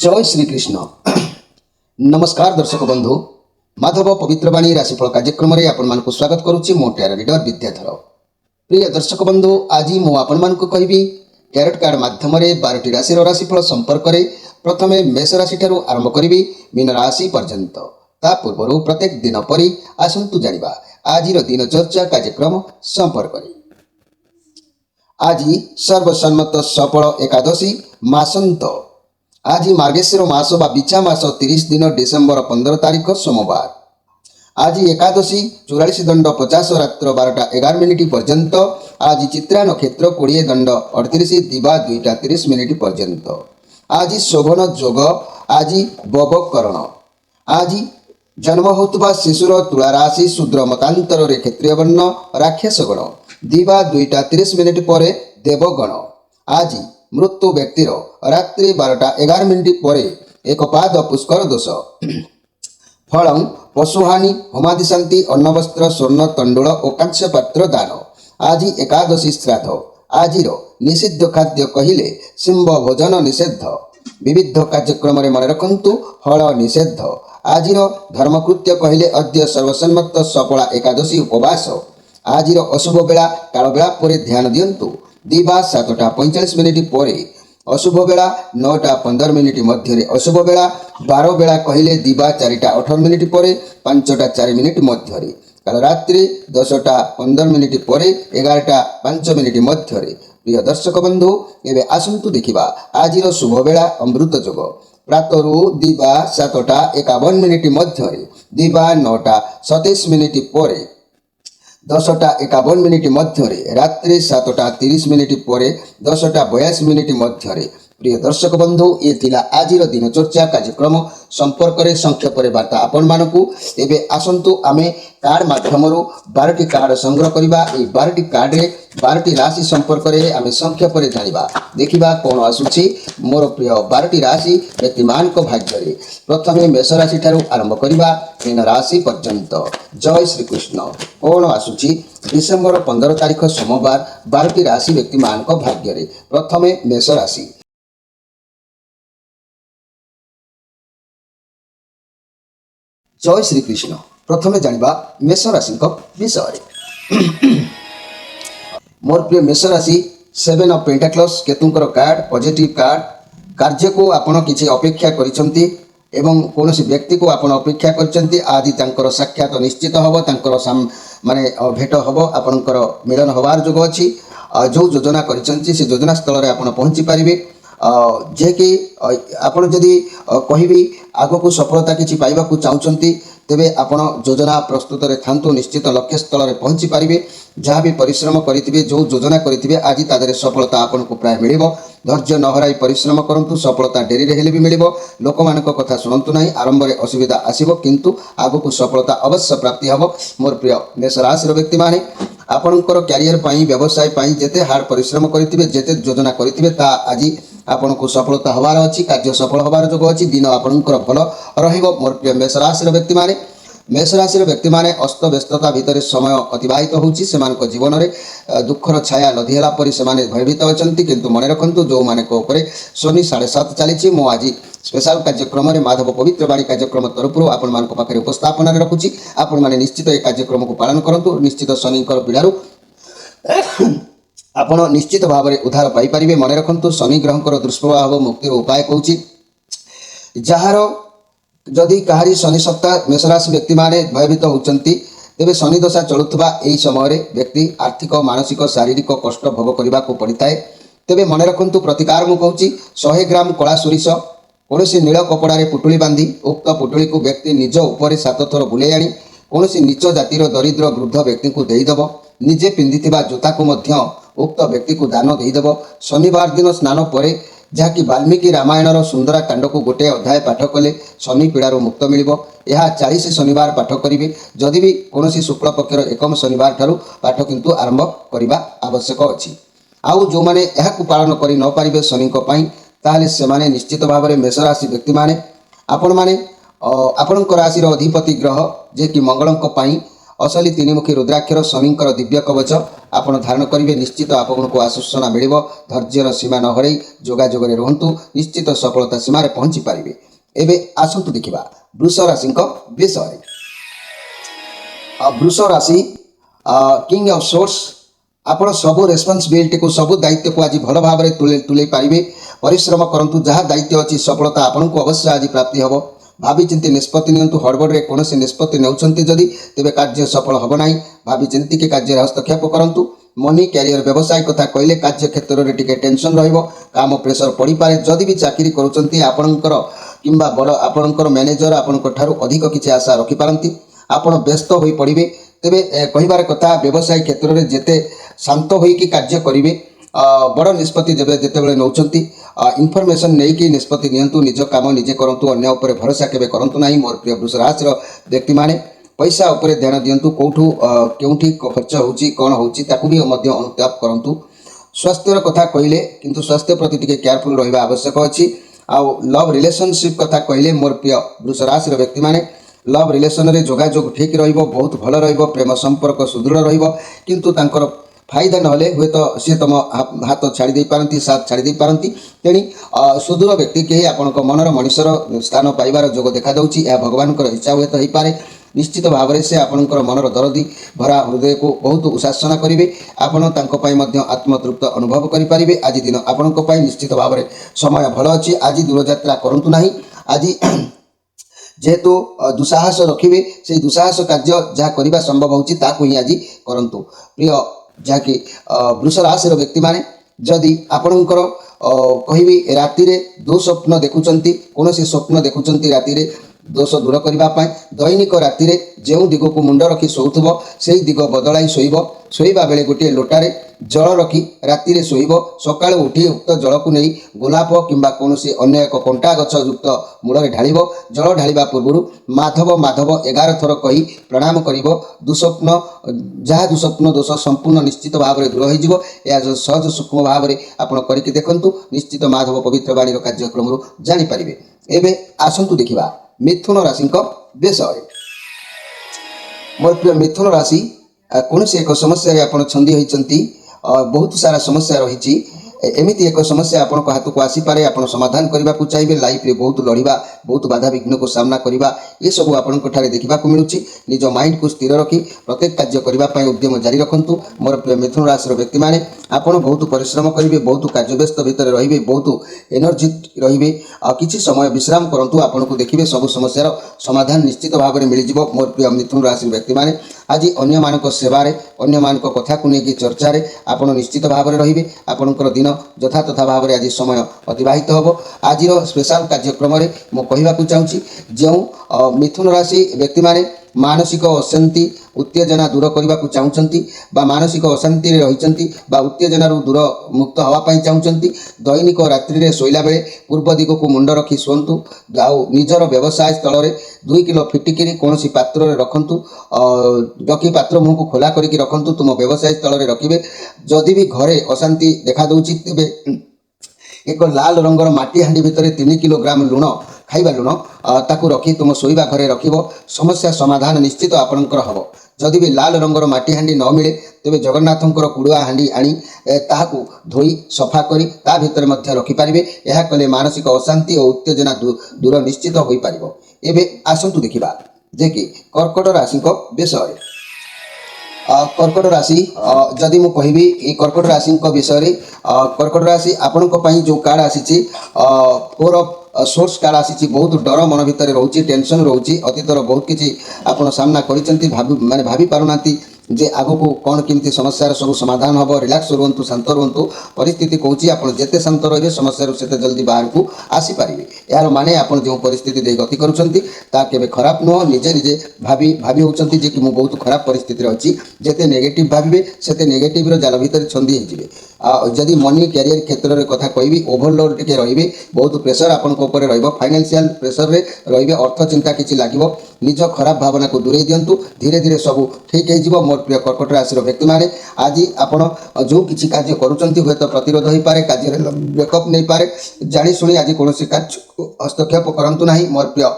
जय श्री कृष्ण। नमस्कार दर्शक बंधु, माधव पवित्रवाणी राशिफल कार्यक्रम में आपण मानक स्वागत करुच्ची। मो टैरो रीडर विद्याधर। प्रिय दर्शक बंधु, आज मु आपण मानक कहबी टैरोट कार्ड माध्यम 12टी राशि राशिफल संपर्क में प्रथमे मेष राशि ठारू आरंभ करी मीन राशि पर्यंत। ता पूर्व प्रत्येक दिन परी आसंतु जानिबा आज दिन चर्चा कार्यक्रम संपर्क में। आज सर्वसम्मत सफल एकादशी मासंत। आज मार्गशीर मास बा बिछा मास 30 दिन डिसेम्बर 15 तारीख सोमवार। आज एकादशी 44 दंड 50 रात्र 12:11 पर्यंत। आज चित्रा नक्षत्र 20 दंड 38 दिवा 2:30 पर्यंत। आज शोभन जोग। आज बवकरण। आज जन्म होता शिशुर तुला राशि शूद्र मतांतर क्षेत्रीय वर्ण राक्षस गण दिवा 2:30 पर देवगण। आज मृत्यु व्यक्तिर रात्रि 12:11 पर एक पाद पुष्कर दोष। फल पशुहानि होमादि शांति अन्नवस्त्र स्वर्ण तंडुल और कांस्य पात्र दान। आज एकादशी श्राद्ध। आज निषिद्ध खाद्य कहले सिंह भोजन निषेध। विविध कार्यक्रम मन रखु हल निषेध। आज धर्मकृत्य कहले अद्य सर्वसम्मत सफला एकादशी उपवास। आज अशुभ बेला काल बेला पर ध्यान दियंतु। दिवा 7:45 पर अशुभ बेला 9:15 मध्य अशुभ बेला 12 बेला कहले दिवा 4:18 पर 5:04 मध्य काल रात्रि 10:15 पर 11:05 मध्य। प्रिय दर्शक बंधु, एवं आसंतु देखा आज शुभ बेला अमृत जोग। प्रातरु दिवा 7:51 मध्य दिवा 9:27 पर 10:51 मध्य रात्रि 7:30 पर 10:82 मध्य। प्रिय दर्शक बंधु, ये थिला आज दिन चर्चा कार्यक्रम संपर्क में संक्षेप वार्ता आपण मानकु। एबे आसंतु आमे कार्ड माध्यम 12टी कार्ड संग्रह करबा। ए 12टी कार्ड रे 12टी राशि संपर्क में आमे संक्षेप में जानिबा देखिबा कोन आसुची। मोर प्रिय 12टी राशि व्यक्तिमान को भाग्य रे प्रथमे मेष राशि ठारू आरंभ करबा मीन राशि पर्यंत। जय श्री कृष्ण। कोन आसुची डिसेम्बर 15 तारीख सोमवार 12टी राशि व्यक्तिमान को भाग्य रे प्रथमे मेष राशि। जय श्री कृष्ण। प्रथमे जानिबा मेष राशि विषय। मोर प्रिय मेष राशि 7 ऑफ पेंटाक्लस केतुंकर कार्ड पॉजिटिव कार्ड। कार्य को आपण किछि अपेक्षा करिसंती एवं कोनोसी व्यक्ति को आपण अपेक्षा करिसंती। आदि तांकर साक्षात निश्चित हबो। तांकर माने भेट हबो। आपणकर मिलन हबार जोग अछि। जो योजना करिसंती से योजना स्थल रे आपण पहुंची पारिबे। जे कि आपण जदि कहबी आगो को सफलता किछि पाइबा को चाहुचंती तेबे आपण योजना प्रस्तुत रे थांतु निश्चित लक्ष्य स्थल रे पहुंची पारिबे। जहाँ भी परिश्रम करिथिबे जो योजना करिथिबे आज तादरे सफलता आपण को प्राय मिलिबो। धैर्य न हराई परिश्रम करंतु। सफलता डेरी रे हेले भी मिलिबो। लोक मानक कथा सुनंतु नाही। आरंभ रे असुविधा आसीबो किंतु आगो को सफलता अवश्य प्राप्ति हबो। मोर प्रिय मेष राशि रो व्यक्ति माने आपणकर कैरियर पाई व्यवसाय पाई जेते हार्ड परिश्रम करिथिबे जेते योजना करिथिबे ता आज आपण को सफलता हबार अछि। कार्य सफल हबार जोग अछि। दिन आपणकर भल रहिबो। मोर प्रिय मेष राशि रो व्यक्ति माने मेष राशि व्यक्ति माने अस्त व्यस्तता भितर समय अतिबाहित होउछि। सेमानक जीवन रे दुखर छाया लधिला परि सेमाने भयभीत अछंती किंतु मन रखंतु जो माने को ऊपर शनि 7:30 चलीछि। मो आज स्पेशल कार्यक्रम रे माधव पवित्रवाणी कार्यक्रम तरफरु आपण मानक पाखरे उपस्थापन रे रखुछि। आपण माने निश्चित ए कार्यक्रम को पालन करंतु। निश्चित शनिकर पीड़ारु आपण निश्चित भाव में उद्धार पाई परिबे। मन रखंतु शनि ग्रहंकर दुष्प्रभाव मुक्तिर उपाय कहूछि। जार जदि कहारी शनि सप्ताह मेष राशि व्यक्ति माने भयभीत होउचंती तेबे शनि दशा चलुथबा एही समय रे व्यक्ति आर्थिक मानसिक शारीरिक कष्ट भोग करबा को पड़िताए। तेबे मन रखंतु प्रतिकार मु कहूछि 100 ग्राम कला सोरिष कोनोसी नील कपड़ा रे पुटुली बांधी उक्त पुटुली को व्यक्ति निज ऊपर 7 थर बुले आनी कोनोसी नीच जातिर दरिद्र वृद्ध व्यक्ति को देइदबो। निजे पिंधिथिबा जोता को मध्य उक्त व्यक्ति को दान देइदबो। शनिवार दिन स्नान परे जहाँकि वाल्मीकि रामायणर सुंदरा कांड को गोटे अध्याय पाठ कले शनि पीड़ार मुक्त मिलिबो। यह 40 शनिवार पाठ करिवे। जदि भी कोनोसी शुक्ल पक्षर एकम शनिवार ठारू पाठ किंतु आरंभ करबा आवश्यक अछि। आउ जो माने यह को पालन करि न पारिबे शनि को पई ताले से माने निश्चित भाव में मेष राशि व्यक्ति माने आपण माने आपणकर राशि अधिपति ग्रह जे कि मंगल असली तीनिमुखी रुद्राक्षर स्वामींकर दिव्य कवच आपण धारण करेंगे निश्चित आपको आश्वासना मिल धैर्यर सीमा न हर जोगाजोग रुहतु निश्चित सफलता सीमार पहुँची पारे। एवं आसतु देखा वृष राशि विषय। वृष राशि किंग ऑफ सोर्स आपण सबू रेस्पॉन्सिबिलिटी को सबू दायित्व को आज भल भाव तुले पारे परिश्रम करंतु जहाँ दायित्व अच्छी सफलता आपन को अवश्य आज प्राप्ति हम भावी चिंती निष्पत्ति नियंतु हड़बड़े कौन निष्पत्ति नेउछंती जदि तेबे कार्य सफल हम ना भावी चिंती के कार्य हस्तक्षेप करंतु मनी कैरियर व्यवसाय कथा कहले कार्य क्षेत्र में टिके टेंशन रहिबो काम प्रेशर पड़ी पारे जदि भी चाकरी करूछंती आपणकर किंबा बड़ आपणकर मैनेजर आपणकर ठारू अधिक किछि आशा रखि पारंती आपण व्यस्त होई पड़िबे तेबे कहिबार कथा व्यवसाय क्षेत्र में जेते शांत होइकी कार्य करिवे बड़ निष्पत्ति जब जितेबाला नौकरी इनफर्मेशन नहीं कि निष्पत्ति नियंतु निज काम निजे करंतु अन्य उपर भरोसा केबे करंतु नाही। मोर प्रिय वृष राशि व्यक्ति माने पैसा उपरे ध्यान दियंतु कोठू केउठी खर्च होउची कोन होउची ताकू भी मध्य अनुताप करंतु। स्वास्थ्यर कथा कहले किंतु स्वास्थ्य प्रति टिके केयरफुल रहिबा आवश्यक अछि। आ लव रिलेशनशिप कथा कहले मोर प्रिय वृष राशि व्यक्ति माने लव रिलेशन रे जोगाजोग ठीक रहिबो बहुत भल रहिबो प्रेम संपर्क सुदृढ़ रहिबो किंतु तांकर फायदा नहले हुए तो सी तुम हाथ छाड़ी दे पारती साथ छाड़ी दे पारती तेणी सुदूर व्यक्ति कहीं आपण मनर मनीषर स्थान पाइबार जोग देखा दौची यह भगवान इच्छा हुए तो हो पारे निश्चित भाव में से आपणकर मनर दरदी भरा हृदय को बहुत उशासना करेंगे आपण आत्मतृप्त अनुभव करेंगे। आज दिन आपण निश्चित भाव में समय भल अच्छी आज दूरयात्रा करूँ ना आज जेहेतु दुस्साहस रखिए से दुस्साहस कार्य जहाँ करने संभव होची ताकू ही आज करंतु। प्रिय जहाँकि वृष राशि व्यक्ति माने जदि आपणकर कहबी राति दो स्वप्न देखुंट कौन स्वप्न देखुंट राति दोष दूर करने दैनिक राति जो दिग को मुंड रखी शोथुब से दिग बदलाई शोवा बेले गोटे लोटारे जल रखी राति शोब सका उठी उक्त जल को नहीं गोलाप किंबा कौन अन्य एक कंटा गछ युक्त मूल ढाल जल ढाला पूर्व माधव माधव 11 थर कही प्रणाम कर दुस्वप्न जहाँ दुस्वप्न दोष संपूर्ण निश्चित भाव में दूर हो सहज सूक्ष्म भाव में आप करके देखु निश्चित माधव पवित्र बाणी कार्यक्रम जानीपारे। एवं आसतु देखा मिथुन राशि विषय। मोर प्रिय मिथुन राशि कौन से एक समस्या आप छंदी होती बहुत सारा समस्या रही एमती एक समस्या आपण हाथ को आसीपे आप समाधान करने को चाहिए लाइफ रे बहुत लड़वा बहुत बाधा विघ्न को सामना करवा ये सब आपण देखा मिलूँ निज माइंड को स्थिर रखी प्रत्येक कार्य करने उद्यम जारी रखु। मोर प्रिय मिथुन राशि व्यक्ति माने आपण बहुत परिश्रम करेंगे बहुत कार्यव्यस्त भितर रे बहुत एनर्जी रे किसी समय विश्राम करूँ आपन को देखिए सब समस्यार समाधान निश्चित भाव में मिल जाव। मोर प्रिय मिथुन राशि व्यक्ति माने आज अन्य मानक सेवार अन्य मानक कथा को लेकिन चर्चार आप निश्चित भाव में रे आपणकर दिन यथा तथा भाव में आज समय अतिबाहित हम। आज स्पेशल कार्यक्रम में मुझे चाहूँगी जो मिथुन राशि व्यक्ति माने मानसिक अशांति उत्तेजना दूर करने को चाहूँगी मानसिक अशांति रही उत्तेजना दूर मुक्त हाँपाई चाहूँगी दैनिक रात्रि शोला बेले पूर्व दिग को मुंड रखी शुंतु निजर व्यवसाय स्थल में 2 किलो फिटिकी कौन पात्र रखु रखी पात्र मुँह को खोला करके रखु तुम व्यवसाय स्थल में रखिए जदि भी घरे अशांति देखा दूची तेबे एक लाल रंगर माटी हांडी भितर 3 किलोग्राम लुण खाइबा लुण ताकू रखी तुम शोवा घरे रखिब समस्या समाधान निश्चित आपणकर हम। जदि भी लाल रंगर माटी हांडी न मिले तेबे जगन्नाथंकर कुड़ुआ हांडी आनी ताहाकू धोई सफा करी ता भितर मध्य रखिपारे यह कले मानसिक अशांति और उत्तेजना दूर निश्चित हो पारिबो। एबे आसंतु देखिबा जे कि कर्कट राशि विषय। कर्कट राशि जदि मु कहबी ये कर्कट राशि विषय कर्कट राशि आपण जो कार्ड आसी 4 ऑफ सोर्स कार्ड आसी बहुत डर मन भितर रोचे टेंशन रोचे अतीतर बहुत किसी आप सामना कर भाभी पारना जे आगो को कौन केमती समस्यार सब समाधान हम रिलैक्स रुहतु शांत रुहतु परिस्थिति कौच आप जिते शांत रे समस्या से जल्दी बाहर को आसीपारे यार माने आप जो परिस्थिति दे गति करें खराब नुह निजे निजे भाभी होती जे कि मुझे बहुत खराब परिस्थिति अच्छी जिते नेगेटिव भावे से नेगेटिव जाल भितर छंदी होते जदि मनी कैरियर क्षेत्र में कथा कहि ओभरलोड टे रे बहुत प्रेसर आपण फाइनेंशियल प्रेसर रे रे अर्थ चिंता किसी लगे निज खराब भावना को दूरे दिंतु धीरे धीरे सब ठीक हो। मोर प्रिय कर्कट राशि व्यक्ति माने आज आपण जो किसी कार्य करुँच हूँ तो प्रतिरोध हो पारे कार्य ब्रेकअप नहीं पारे जाणी शुणी आज कौन कार्य हस्तक्षेप करूँ ना। मोर प्रिय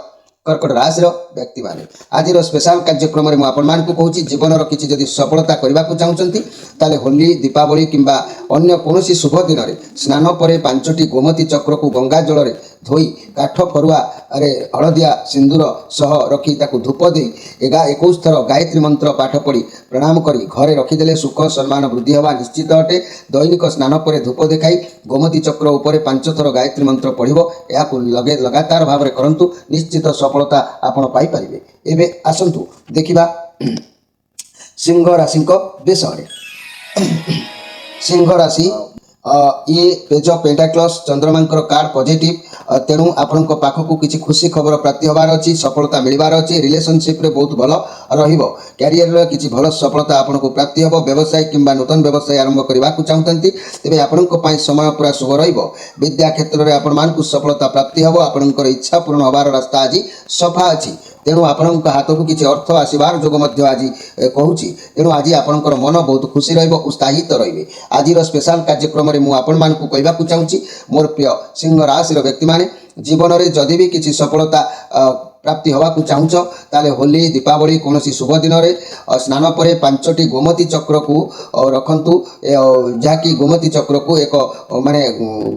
कर्कट राशि व्यक्ति माने आज स्पेशल कार्यक्रम में आपको कहूँ जीवन किसी जदि सफलता करने को चाहते ताले होली दीपावली किंबा अन्य कौन शुभ दिन में स्नान पर 5टी गोमती चक्र को गंगा जल में धोई काठ फरुआ रे हलदिया सिंदूर सह रखी ताकू धूप दे 21 थर गायत्री मंत्र पाठ पढ़ी प्रणाम करी घरे रखिदेले सुख सम्मान वृद्धि हवा निश्चित अटे। दैनिक स्नान पर धूप देखाई गोमती चक्र उपर 5 थर गायत्री मंत्र पढ़िबो याकू लगे लगातार भाव में करंतु निश्चित सफलता आपण पाई परिबे। एबे आसंतु देखिबा सिंह राशि विषय। सिंह राशि ये पेज ऑफ पेंटाक्लस चंद्रमांकर कार्ड पॉजिटिव तेणु आपण पाखक किसी खुशी खबर प्राप्ति होबार अच्छी सफलता मिलबार अच्छी रिलेशनशिप रे बहुत भल रहिबो कैरियर रे किसी भल सफलता आपण को प्राप्ति होबो व्यवसाय किंबा नूतन व्यवसाय आरंभ करबा को चाहतंती तेबे आपण को पई समय पूरा शुभ रहिबो। विद्या क्षेत्र रे आपण मान को सफलता प्राप्ति होबो आपणकर इच्छा पूर्ण होबार रास्ता आज सफा अछि तेणु आपण हाथ को किसी अर्थ आसबार जोग आज कहूँ तेणु आज आपणकर मन बहुत खुशी रहिबो उत्साहित रहिबे। आज स्पेशल कार्यक्रम में मुझे आपण मानकु कहबाकू चाहूँगी मोर प्रिय सिंह राशि व्यक्ति माने जीवन में जदि भी किसी सफलता प्राप्ति हवा को चाहूच ताले होली दीपावली कौन शुभ दिन में स्नान पर 5टी गोमती चक्र को रखंतु जहाँकि गोमती चक्र को एक माने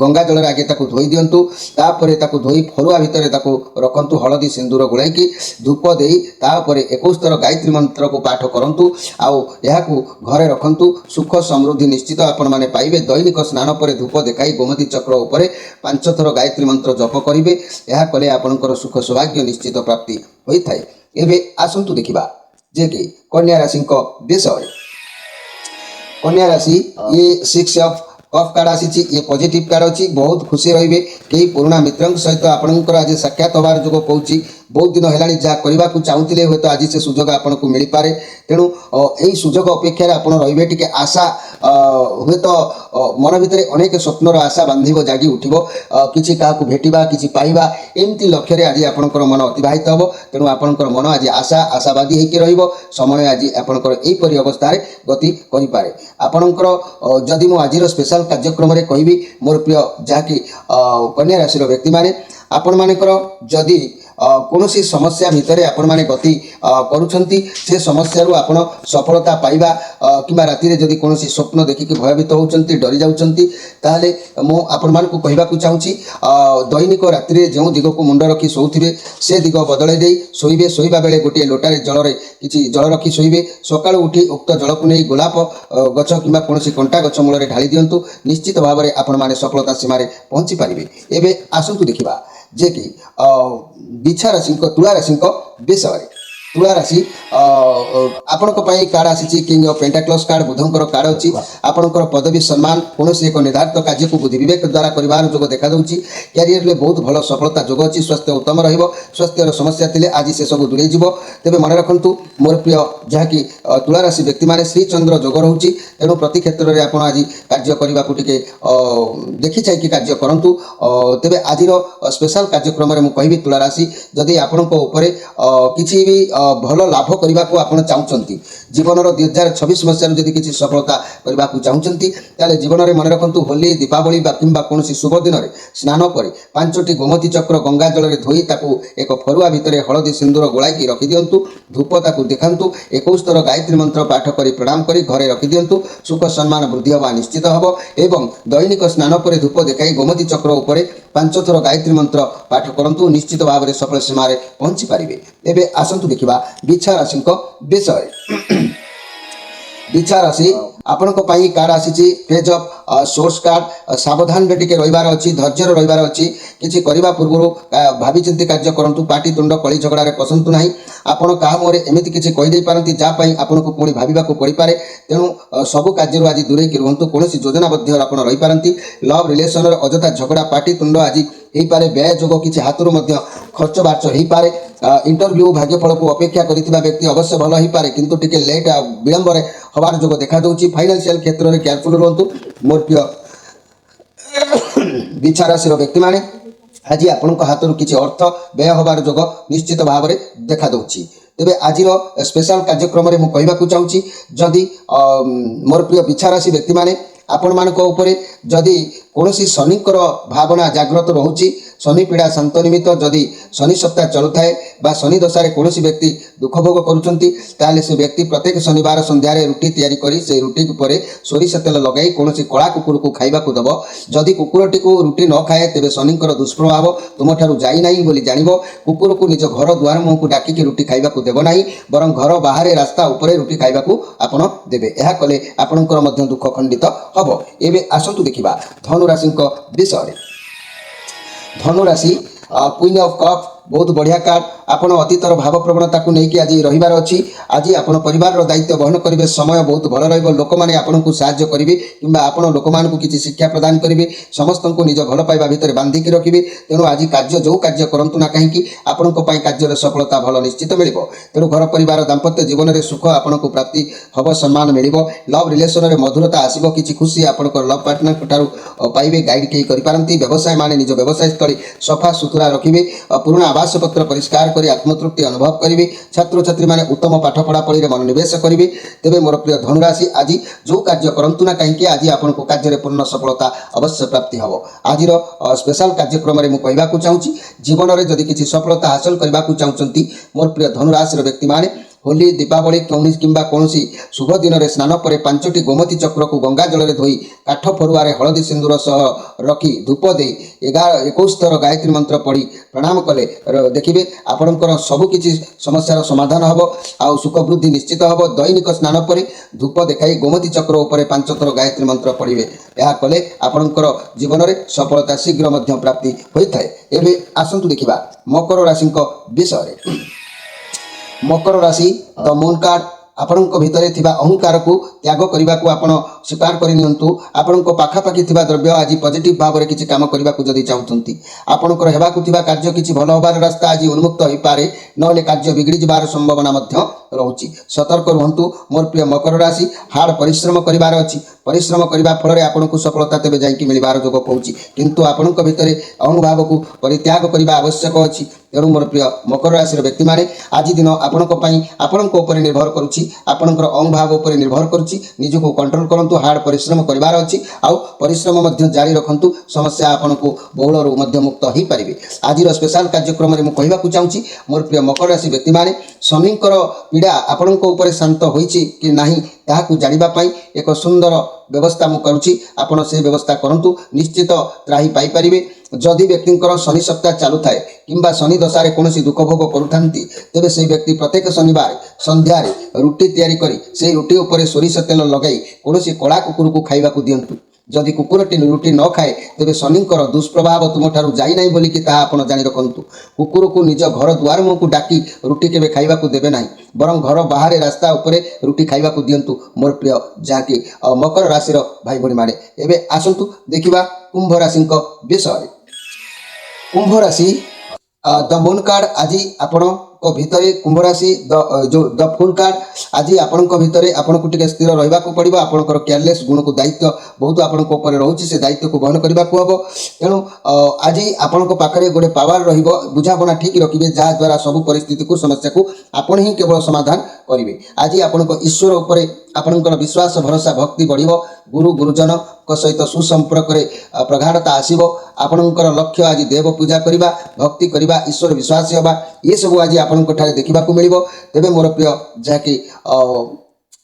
गंगा जल आगे ताकू धोई दिंतु तापर ताकू धोई फरुआ भितर ताकू रखंतु हलदी सिंदूर गुड़ाई धूप दे तापर 21 थर गायत्री मंत्र को पाठ करंतु आउ याकू घरे रखंतु सुख समृद्धि निश्चित आपण माने पाइबे। दैनिक स्नान पर धूप देखाई गोमती चक्र उपर 5 थर गायत्री मंत्र जप करिवे यह कले आपणकर सुख सौभाग्य निश्चित प्राप्ति होता है। एबे आसंतु देखिबा जे कि कन्या राशि विषय। कन्या राशि ये 6 ऑफ कफ कार्ड आसी ये पॉजिटिव कार्ड अच्छी बहुत खुशी रहिबे कई पुराना मित्र सहित आपणकर आज साक्षात होबार जोग कहूँ बहुत दिन है जहाँ करने को चाहूले हूँ तो आज से सुजोग आपको मिल पारे तेणु यही सुजोग अपेक्षा आप रे टे आशा हुए तो मन भितर अनेक स्वप्नर आशा बांधिब जागी उठब किसी क्या भेटा किसी पाइबा एमती लक्ष्य आज आपंकर मन अतिवाहित हम तेणु आपंकर मन आज आशा आशावादी होकर समय आज आपंकर यहीपरि अवस्था गति करें आपंकर जदि मु आज स्पेशल कार्यक्रम में कहबी मोर प्रिय जहाँकि कन्या राशि व्यक्ति माने आपण मानकर जदि कौन समस्या भितर आपण माने गति करुछंती से समस्या आपण सफलता पाइबा किंबा राति जदि कौन स्वप्न देखिक भयभीत होउछंती डरी जाउछंती ताले मु आपण मानकु कहबाकू चाहूची दैनिक रात्रि जो दिग को मुंड रखी शोउथिबे से दिग बदले दे शोइबे शोइबा बेले गोटे लोटारे जल रे किछि जल रखी शोइबे सकाळु उठी उक्त जल को नै गोलाप गछ किंबा कौन कंटा गछ मूल ढाली दियंतु निश्चित भाव में आपण माने सफलता सीमा रे पहुंची पारिबे। एबे आसंतु देखिबा जे कि बिछा राशि तुला राशि विषय। तुला राशि आपण कार्ड आसी किंग ऑफ पेंटाक्लस कार्ड बुधंकर कार्ड अच्छी आपंकर पदवी सम्मान कौन एक निर्धारित कार्य को बुद्धि विवेक द्वारा कर जोग देखा दूँ कैरियर में बहुत भल सफलता जोग अच्छी स्वास्थ्य उत्तम स्वास्थ्य समस्या थे आज से सब दूरे जीव तेज मन रखु मोर प्रिय जहाँकि तुला राशि व्यक्ति माने श्री चंद्र जोग रोचे तेणु प्रति क्षेत्र में आपड़ आज कार्य करने को टे देखी चाहिए कार्य करूँ तेज आज स्पेशल कार्यक्रम में मुझे तुला राशि जदि आपण किसी भी भल लाभ करने को आप चाहते जीवन 2026 मसीह जदि किसी सफलता करने को चाहते ताले जीवन में मन रखु होली दीपावली किंबा कौन शुभ दिन में स्नान पर 5टी गोमती चक्र गंगा जल में धोई ताकू एक फरुआ भितर हलदी सिंदूर गोलाई रखी दिंतु धूप ताकू देखातु 21 थर गायत्री मंत्र पाठ कर प्रणाम कर घरे रखी दिंतु सुख सम्मान वृद्धि हवा निश्चित हम एवं दैनिक स्नान पर धूप देखाई गोमती चक्र उपर 5 थर गायत्री मंत्र पाठ करूँ निश्चित भाव में सफल सीमा पहुंची पारे। एबे आसंतु देखिबा बिछा राशि विषय। बिछा राशि आपण कार्ड आसी पेज ऑफ सोर्स कार्ड सावधान रे टिके रहिबार अछि धैर्य रहिबार अछि किछि करबा पूर्व भावी चिंती कार्य करंतु पाटी तुंड कଳି झगड़ा रे पसंद नाही आपण का मोरे एमिति किछि कहि दे पारंती जा पई आपण को पुणी भाबिबा को पड़ी पारे तेणु सब कार्य आज दूरे कि रहंतु कोनोसी योजनाबद्ध आपण रहि पारंती लव रिलेशन रे अजथा झगड़ा पाटी तुंड आज हो पारे व्यय जोग किसी हाथरू खर्च बार्च हो पारे इंटरव्यू भाग्यफल को अपेक्षा करथिबा व्यक्ति अवश्य भल हो पारे किंतु टिके लेट विलंब हबार जोग देखा दूँ फाइनेंशियल क्षेत्र में केयरफुल रहतु मोर प्रिय बिछा राशि व्यक्ति माने आज आपण हाथ किसी अर्थ व्यय हबार जोग निश्चित भाव में देखा दूँ तेरे आज स्पेशल कार्यक्रम में मुझे कहवाक चाहूँगी जदि मोर प्रिय बिछा राशि व्यक्ति माने आपण मान जदि कौन शनिकर भावना जाग्रत रोचे शनि पीड़ा शांत निमित्त जदि शनि सप्ताह चलुए बा शनि दशार कौन व्यक्ति दुख भोग करुँच से व्यक्ति प्रत्येक शनिवार संध्यारे रुटी तैयारी करी से रुटी पर सोरिष तेल लगे कौन कला कुकुर को खाइबाकू दब जदि कुकुरटी को रुटी न खाए तेज शनिकर दुष्प्रभाव तुम ठार जाइना बोली जान कुकुर को निज घर दुआर मुह को डाकिकी रुटी खाइबाकू देव नहीं बरं घर बाहर रास्ता उपरे रुटी खाइबाकू आपण देबे यह कले आपणकर मध्य दुख खंडित हब। एबे आसंतु देखिबा धनु राशि विषय। धनु राशि क्वीन ऑफ कप बहुत बढ़िया कार्ड आपण अतीतर भाव प्रवणता को लेकिन आज रहिबार अच्छी आज आपण परिवार दायित्व वहन करेंगे समय बहुत भल रहिबो लोक माने आपण को सहाय्य करेंगे किंबा आपण लोक मान को किसी शिक्षा प्रदान करेंगे समस्त को निज भल पाइबा भितर बांधिकी रखिए तेणु आज कार्य जो कार्य करंतु ना कहीं आपण कार्य सफलता भल निश्चित मिलिबो तेणु घर परिवार दाम्पत्य जीवन में सुख आपण को प्राप्ति हम सम्मान मिलिबो लव रिलेशन में मधुरता आसिबो किछि खुशी आपण लव पार्टनर ठारू पाइबे गाइड कई करि पारंती व्यवसाय माने निज व्यवसाय स्थली सफा सुतरा रखिबे पुराना आवास पत्र परिष्कार कर आत्मतृप्ति अनुभव करेंगे छात्र छात्री मैंने उत्तम पाठ पढ़ापढ़ी में मनोनिवेश करेंगे तेज मोर प्रिय धनुराशि आज जो कार्य करंतु ना कहीं आज आपन को कार्य पूर्ण सफलता अवश्य प्राप्ति हम आज स्पेशल कार्यक्रम में मुझे कहवाक चाहूँगी जीवन में जदि किसी सफलता हासिल करने को चाहते मोर प्रिय धनुराशि व्यक्ति मैंने होली दीपावली किंबा कौन शुभ दिन में स्नान पर 5टी गोमती चक्र को गंगा जल में धोई काठ फरुआर हलदी सिंदूर सह रखी धूप दे 21 थर गायत्री मंत्र पढ़ी प्रणाम कले देखिए आपणकर सबकि समस्यार समाधान हम आ सुख वृद्धि निश्चित हम दैनिक स्नान पर धूप देखाई गोमती चक्र उपर 5 थर गायत्री मंत्र पढ़े यह कले आपणकर जीवन में सफलता शीघ्र प्राप्ति होता है। एवं आसतु देखा मकर राशि विषय। मकर राशि द मून कार्ड आपण भितर थिबा अहंकार को त्याग करने को आपण स्वीकार करनियंतु आपण पाखापाखि थिबा द्रव्य आज पॉजिटिव भाव में किसी काम करने को जदि चाहते आपणकर हेबाकु थिबा कार्य किसी भल होबार रास्ता आज उन्मुक्त हो पारे नले कार्य बिगड़ी जबार संभावना रहुची सतर्क रुहंतु मोर प्रिय मकर राशि हार्ड परिश्रम करिवार अछि परिश्रम करने फल आपन को सफलता तेज जाकि मिलबार जोग कहूँ किंतु आपण भितर अहंभाव को परित्याग करने आवश्यक अच्छी तेणु मोर प्रिय मकर राशि व्यक्ति मैंने आज दिन आपण निर्भर करुच्ची आपणकर अहंभाव उपर निर्भर करुच्ची निजको कंट्रोल करंतु हार्ड परिश्रम करिवार अछि आउ परिश्रम मध्य जारी रखंतु समस्या आपण को बहुल मध्य मुक्त हो पारे। आज स्पेशल कार्यक्रम में मुझे कहवाक चाहूँगी मोर प्रिय मकर राशि व्यक्ति मैंने शनिकर पीड़ा आपण उपर शांत होइछि कि नाही ताहाकु जानिबा पई एक सुंदर व्यवस्था मु करुछि आपण से व्यवस्था करंतु निश्चित त्राही पाई परिबे। जदि व्यक्ति शनि सप्ताह चालू थाए किंबा शनि दशारे कौन दुख भोग करुथांती तेबे से व्यक्ति प्रत्येक शनिवार संध्यारे रुटी तैयारी करी से रुटी उपर सोरिष तेल लगे कौन कला कुकुर को खाइबाकू दियंतु जदि कुकुरटी रुटी न खाए तेज शनिकर दुष्प्रभाव तुम ठार जाइना बोलिकी आपण जानी रखु कुकुर को निज घर दुआर मुह को डाकी रुटी केवे खाइबाकू देबे नहीं बरं घर बाहर रास्ता उपरे रुटी खाइबाकू दियंतु मोर प्रिय जहाँकि मकर राशि भाई भणी माने। एबे आसंतु देखिबा कुंभ राशि विषय। कुंभ राशि द मून कार्ड आज आपण भितर कुंभ राशि द फुल कार्ड आज आपण भितर आपन को टिके स्थिर रहिबा को पड़िबो आपनकर केयरलेस गुण को दायित्व बहुत आपण को ऊपर रहउछि से दायित्व को वहन करबा को हबो तेणु आज आपण को पाखरे गोटे पावर रहिबो बुझाबना ठीक रखिबे जहाँ द्वारा सब परिस्थिति को समस्या को आपण ही केवल समाधान करिवे। आज आपण को ईश्वर ऊपर आपणकर विश्वास भरोसा भक्ति बढ़िबो गुरु गुरुजन को सहित सुसंपर्क प्रगाढ़ता आसीबो आपणकर लक्ष्य आज देव पूजा करबा भक्ति करबा ईश्वर विश्वासी होबा ये सब आज आपण देखा मिलिबो। तेबे मोर प्रिय जहाँकि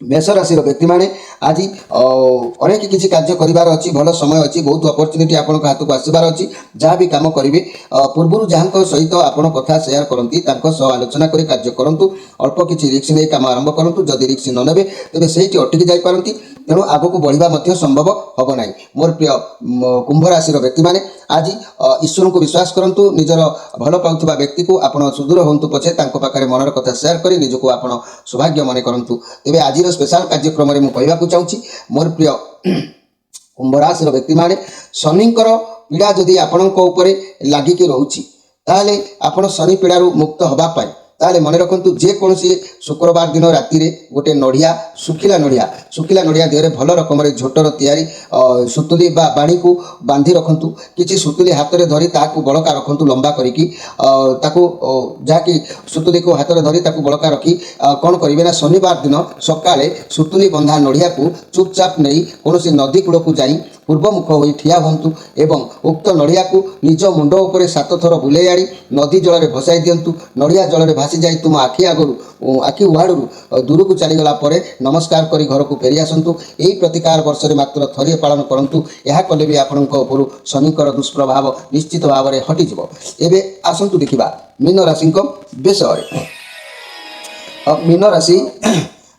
मेष राशि व्यक्ति मैंने आज अनेक किसी कार्य करिवार अच्छी भल समय अच्छी बहुत अपॉर्चुनिटी आपण हाथ को आसबार अच्छी जहाँ भी काम करेंगे पूर्व जहाँ सहित आपण कथा शेयर करती आलोचना कर कार्य करूँ अल्प किसी रिस्क नहीं काम आरंभ करूँ जदि रिस्क न ने तेज से अटकी जापारती तेणु आगक बढ़ा संभव हम ना। मोर प्रिय कुंभ राशि व्यक्ति मैंने आज ईश्वर को विश्वास करूँ निजर भल पाउथुबा व्यक्ति को आपण सुदूर हूँ पछे पाखे मनर कथा शेयर कर निजको आपण सौभाग्य मन करूँ। तेज आज स्पेशल कार्यक्रम में मुझे कहवाक चाहूँगी मोर प्रिय कुंभ राशि व्यक्ति मैंने शनिकर पीड़ा जदि आपण लगिकी रोचे ताले आपण शनि पीड़ारू मुक्त होगापाई ताले मन रखु जेकोसी शुक्रवार दिन राति गोटे नड़िया सुखिला नड़िया देहरे भल रकम झोटर तैयारी सुतुली बा बाणी को बांधि रखु किसी सुतुली हाथ में धरी ताकू बड़का रखु लंबा करी जहाँकि सुतुली को हाथ में धरी ताकू बड़का रखी कौन करेंगे ना शनिवार दिन सकाळे सुतुली बंधा नड़िया को चुपचाप नहीं कौन नदी कूल को जाई ପୂର୍ବମୁଖ ହୋଇ ଠିଆ ହୁଅନ୍ତୁ ଏବଂ ଉକ୍ତ ନଡ଼ିଆକୁ ନିଜ ମୁଣ୍ଡ ଉପରେ 7 ଥର ବୁଲେଇ ଆଣି ନଦୀ ଜଳରେ ଭସାଇ ଦିଅନ୍ତୁ। ନଡ଼ିଆ ଜଳରେ ଭାସି ଯାଇ ତୁମ ଆଖି ଉହାଡ଼ରୁ ଦୂରକୁ ଚାଲିଗଲା ପରେ ନମସ୍କାର କରି ଘରକୁ ଫେରି ଆସନ୍ତୁ। ଏହି ପ୍ରତିକାର ବର୍ଷରେ ମାତ୍ର ଥରିଏ ପାଳନ କରନ୍ତୁ। ଏହା କଲେ ବି ଆପଣଙ୍କ ଉପରୁ ଶନିଙ୍କର ଦୁଷ୍ପ୍ରଭାବ ନିଶ୍ଚିତ ଭାବରେ ହଟିଯିବ। ଏବେ ଆସନ୍ତୁ ଦେଖିବା ମୀନ ରାଶିଙ୍କ ବିଷୟରେ। ମୀନ ରାଶି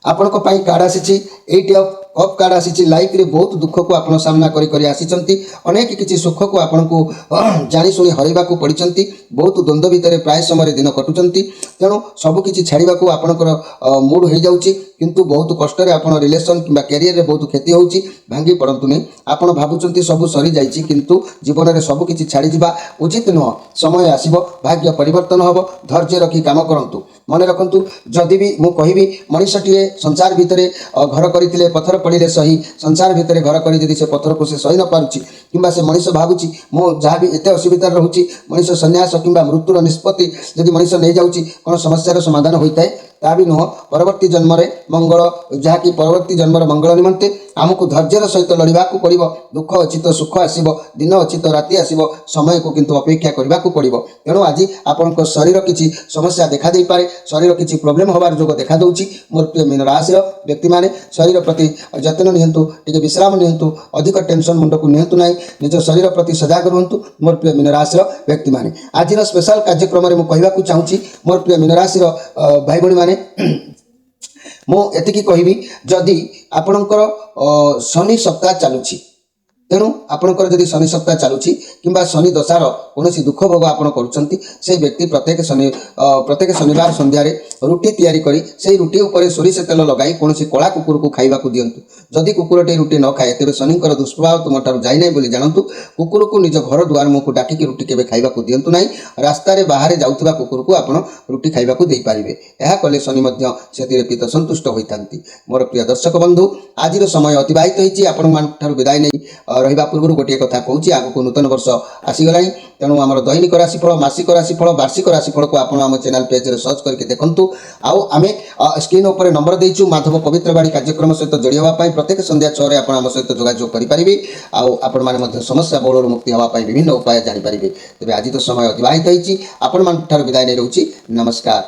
ଆପଣଙ୍କ ପାଇଁ କାର୍ଡ଼ ଆସିଛି 8 ଅଫ୍ କପ୍ କାର୍ଡ଼ ଆସିଛି। ଲାଇଫରେ ବହୁତ ଦୁଃଖକୁ ଆପଣ ସାମ୍ନା କରି ଆସିଛନ୍ତି। ଅନେକ କିଛି ସୁଖକୁ ଆପଣଙ୍କୁ ଜାଣିଶୁଣି ହରାଇବାକୁ ପଡ଼ିଛନ୍ତି। ବହୁତ ଦ୍ୱନ୍ଦ୍ୱ ଭିତରେ ପ୍ରାୟ ସମୟରେ ଦିନ କଟୁଛନ୍ତି। ତେଣୁ ସବୁକିଛି ଛାଡ଼ିବାକୁ ଆପଣଙ୍କର ମୁଡ଼ ହୋଇଯାଉଛି। କିନ୍ତୁ ବହୁତ କଷ୍ଟରେ ଆପଣ ରିଲେସନ୍ କିମ୍ବା କ୍ୟାରିୟରରେ ବହୁତ କ୍ଷତି ହେଉଛି। ଭାଙ୍ଗି ପଡ଼ନ୍ତୁନି। ଆପଣ ଭାବୁଛନ୍ତି ସବୁ ସରିଯାଇଛି, କିନ୍ତୁ ଜୀବନରେ ସବୁକିଛି ଛାଡ଼ିଯିବା ଉଚିତ ନୁହଁ। ସମୟ ଆସିବ, ଭାଗ୍ୟ ପରିବର୍ତ୍ତନ ହେବ। ଧୈର୍ଯ୍ୟ ରଖି କାମ କରନ୍ତୁ। ମନେ ରଖନ୍ତୁ, ଯଦି ବି ମୁଁ କହିବି ମଣିଷଟିଏ ସଂସାର ଭିତରେ ଘର କରିଥିଲେ ପଥର ପଡ଼ିଲେ ସହି, ସଂସାର ଭିତରେ ଘର କରି ଯଦି ସେ ପଥରକୁ ସେ ସହି ନ ପାରୁଛି କିମ୍ବା ସେ ମଣିଷ ଭାବୁଛି ମୁଁ ଯାହା ବି ଏତେ ଅସୁବିଧାରେ ରହୁଛି, ମଣିଷ ସନ୍ନ୍ୟାସ କିମ୍ବା ମୃତ୍ୟୁର ନିଷ୍ପତ୍ତି ଯଦି ମଣିଷ ନେଇଯାଉଛି କ'ଣ ସମସ୍ୟାର ସମାଧାନ ହୋଇଥାଏ? ତାହା ବି ନୁହଁ। ପରବର୍ତ୍ତୀ ଜନ୍ମରେ ମଙ୍ଗଳ, ଯାହାକି ପରବର୍ତ୍ତୀ ଜନ୍ମର ମଙ୍ଗଳ ନିମନ୍ତେ ଆମକୁ ଧୈର୍ଯ୍ୟର ସହିତ ଲଢ଼ିବାକୁ ପଡ଼ିବ। ଦୁଃଖ ଅଛି ତ ସୁଖ ଆସିବ, ଦିନ ଅଛି ତ ରାତି ଆସିବ, ସମୟକୁ କିନ୍ତୁ ଅପେକ୍ଷା କରିବାକୁ ପଡ଼ିବ। ତେଣୁ ଆଜି ଆପଣଙ୍କ ଶରୀର କିଛି ସମସ୍ୟା ଦେଖାଦେଇପାରେ, ଶରୀର କିଛି ପ୍ରୋବ୍ଲେମ୍ ହେବାର ଯୋଗ ଦେଖାଦେଉଛି। ମୋର ପ୍ରିୟ ମୀନ ରାଶିର ବ୍ୟକ୍ତିମାନେ ଶରୀର ପ୍ରତି ଯତ୍ନ ନିଅନ୍ତୁ, ଟିକେ ବିଶ୍ରାମ ନିଅନ୍ତୁ, ଅଧିକ ଟେନସନ୍ ମୁଣ୍ଡକୁ ନିଅନ୍ତୁ ନାହିଁ, ନିଜ ଶରୀର ପ୍ରତି ସଜାଗ ରୁହନ୍ତୁ। ମୋର ପ୍ରିୟ ମୀନ ରାଶିର ବ୍ୟକ୍ତିମାନେ ଆଜିର ସ୍ପେଶାଲ କାର୍ଯ୍ୟକ୍ରମରେ ମୁଁ କହିବାକୁ ଚାହୁଁଛି, ମୋର ପ୍ରିୟ ମୀନ ରାଶିର ଭାଇ ଭଉଣୀମାନେ ମୁଁ ଏତିକି କହିବି, ଯଦି ଆପଣଙ୍କର ଶନି ସପ୍ତାହ ଚାଲୁଛି, ତେଣୁ ଆପଣଙ୍କର ଯଦି ଶନି ସପ୍ତାହ ଚାଲୁଛି କିମ୍ବା ଶନି ଦଶାର କୌଣସି ଦୁଃଖ ଭୋଗ ଆପଣ କରୁଛନ୍ତି, ସେହି ବ୍ୟକ୍ତି ପ୍ରତ୍ୟେକ ଶନିବାର ସନ୍ଧ୍ୟାରେ ରୁଟି ତିଆରି କରି ସେହି ରୁଟି ଉପରେ ସୋରିଷ ତେଲ ଲଗାଇ କୌଣସି କଳା କୁକୁରକୁ ଖାଇବାକୁ ଦିଅନ୍ତୁ। ଯଦି କୁକୁରଟି ରୁଟି ନ ଖାଏ, ତେବେ ଶନିଙ୍କର ଦୁଷ୍ପ୍ରଭାବ ତୁମଠାରୁ ଯାଇନାହିଁ ବୋଲି ଜାଣନ୍ତୁ। କୁକୁରକୁ ନିଜ ଘର ଦୁଆର ମୁହଁକୁ ଡାକିକି ରୁଟି କେବେ ଖାଇବାକୁ ଦିଅନ୍ତୁ ନାହିଁ। ରାସ୍ତାରେ ବାହାରେ ଯାଉଥିବା କୁକୁରକୁ ଆପଣ ରୁଟି ଖାଇବାକୁ ଦେଇପାରିବେ। ଏହା କଲେ ଶନି ମଧ୍ୟ ସେଥିରେ ପ୍ରୀତ ସନ୍ତୁଷ୍ଟ ହୋଇଥାନ୍ତି। ମୋର ପ୍ରିୟ ଦର୍ଶକ ବନ୍ଧୁ, ଆଜିର ସମୟ ଅତିବାହିତ ହୋଇଛି। ଆପଣଙ୍କଠାରୁ ବିଦାୟ ନେଇ ରହିବା ପୂର୍ବରୁ ଗୋଟିଏ କଥା କହୁଛି, ଆଗକୁ ନୂତନ ବର୍ଷ ଆସିଗଲାଣି। ତେଣୁ ଆମର ଦୈନିକ ରାଶିଫଳ, ମାସିକ ରାଶିଫଳ, ବାର୍ଷିକ ରାଶିଫଳକୁ ଆପଣ ଆମ ଚ୍ୟାନେଲ୍ ପେଜ୍ରେ ସର୍ଚ୍ଚ କରିକି ଦେଖନ୍ତୁ। ଆଉ ଆମେ ସ୍କ୍ରିନ୍ ଉପରେ ନମ୍ବର ଦେଇଛୁ, ମାଧବ ପବିତ୍ର ବାଣୀ କାର୍ଯ୍ୟକ୍ରମ ସହିତ ଯୋଡ଼ି ହେବା ପାଇଁ ପ୍ରତ୍ୟେକ ସନ୍ଧ୍ୟା 6ରେ ଆପଣ ଆମ ସହିତ ଯୋଗାଯୋଗ କରିପାରିବେ। ଆଉ ଆପଣମାନେ ମଧ୍ୟ ସମସ୍ୟା ବହୁଳରୁ ମୁକ୍ତି ହେବା ପାଇଁ ବିଭିନ୍ନ ଉପାୟ ଜାଣିପାରିବେ। ତେବେ ଆଜି ତ ସମୟ ଅତିବାହିତ ହୋଇଛି, ଆପଣମାନଙ୍କଠାରୁ ବିଦାୟ ନେଇ ରହୁଛି। ନମସ୍କାର।